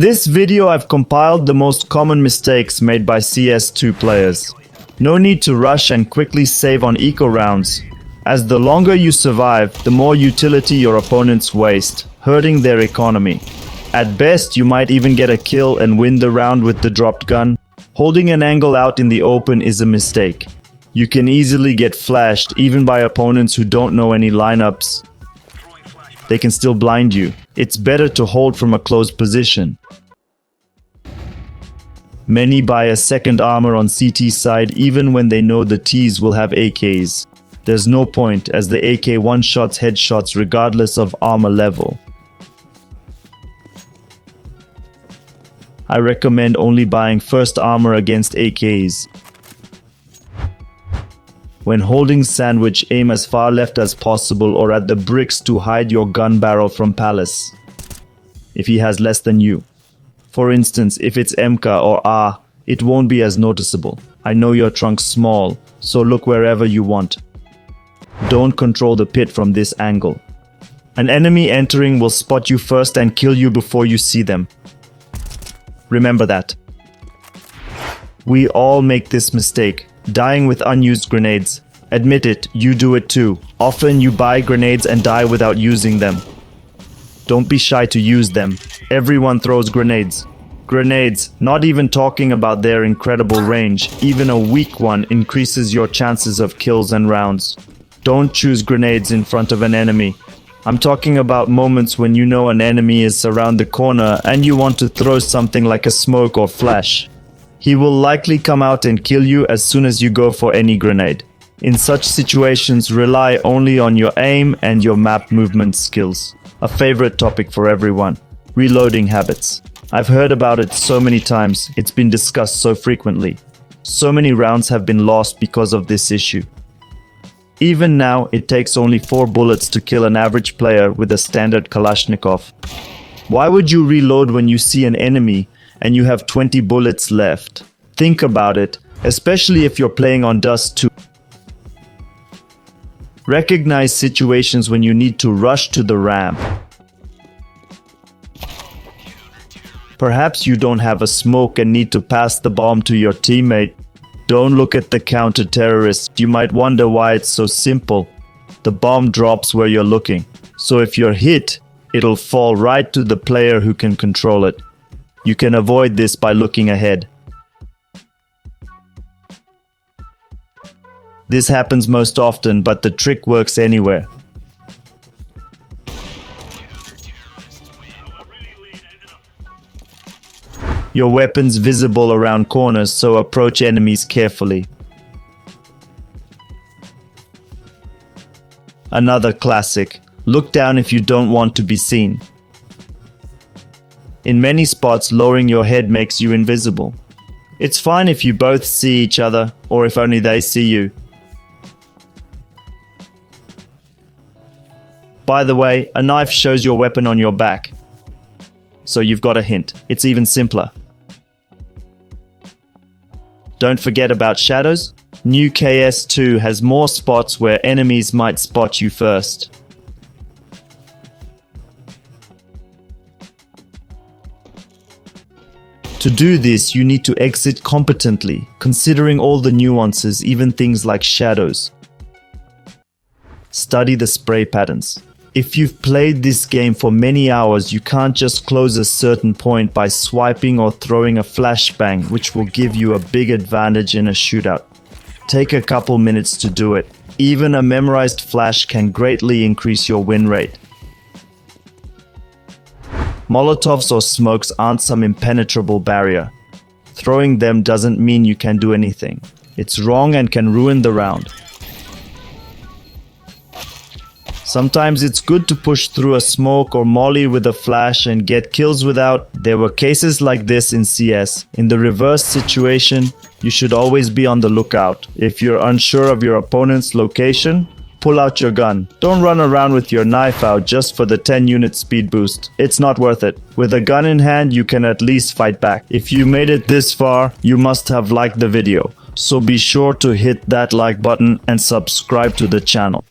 this video I've compiled the most common mistakes made by CS2 players. No need to rush and quickly save on eco rounds, as the longer you survive, the more utility your opponents waste, hurting their economy. At best, you might even get a kill and win the round with the dropped gun. Holding an angle out in the open is a mistake. You can easily get flashed even by opponents who don't know any lineups. They can still blind you. It's better to hold from a close position. Many buy a second armor on CT side even when they know the Ts will have AKs. There's no point, as the AK one-shots headshots regardless of armor level. I recommend only buying first armor against AKs. When holding sandwich, aim as far left as possible or at the bricks to hide your gun barrel from Palace, if he has less than you. For instance, if it's MK or R, it won't be as noticeable. I know your trunk's small, so look wherever you want. Don't control the pit from this angle. An enemy entering will spot you first and kill you before you see them. Remember that. We all make this mistake, dying with unused grenades. Admit it, you do it too. Often you buy grenades and die without using them. Don't be shy to use them. Everyone throws grenades. Grenades, not even talking about their incredible range, even a weak one increases your chances of kills and rounds. Don't choose grenades in front of an enemy. I'm talking about moments when you know an enemy is around the corner and you want to throw something like a smoke or flash. He will likely come out and kill you as soon as you go for any grenade. In such situations, rely only on your aim and your map movement skills. A favorite topic for everyone. Reloading habits. I've heard about it so many times, it's been discussed so frequently. So many rounds have been lost because of this issue. Even now, it takes only 4 bullets to kill an average player with a standard Kalashnikov. Why would you reload when you see an enemy and you have 20 bullets left? Think about it, especially if you're playing on Dust 2. Recognize situations when you need to rush to the ramp. Perhaps you don't have a smoke and need to pass the bomb to your teammate. Don't look at the counter-terrorist. You might wonder why it's so simple. The bomb drops where you're looking. So if you're hit, it'll fall right to the player who can control it. You can avoid this by looking ahead. This happens most often, but the trick works anywhere. Your weapon's visible around corners, so approach enemies carefully. Another classic. Look down if you don't want to be seen. In many spots, lowering your head makes you invisible. It's fine if you both see each other, or if only they see you. By the way, a knife shows your weapon on your back. So you've got a hint. It's even simpler. Don't forget about shadows. New CS2 has more spots where enemies might spot you first. To do this, you need to exit competently, considering all the nuances, even things like shadows. Study the spray patterns. If you've played this game for many hours, you can't just close a certain point by swiping or throwing a flashbang, which will give you a big advantage in a shootout. Take a couple minutes to do it. Even a memorized flash can greatly increase your win rate. Molotovs or smokes aren't some impenetrable barrier. Throwing them doesn't mean you can do anything. It's wrong and can ruin the round. Sometimes it's good to push through a smoke or molly with a flash and get kills without. There were cases like this in CS. In the reverse situation, you should always be on the lookout. If you're unsure of your opponent's location, pull out your gun. Don't run around with your knife out just for the 10-unit speed boost. It's not worth it. With a gun in hand, you can at least fight back. If you made it this far, you must have liked the video. So be sure to hit that like button and subscribe to the channel.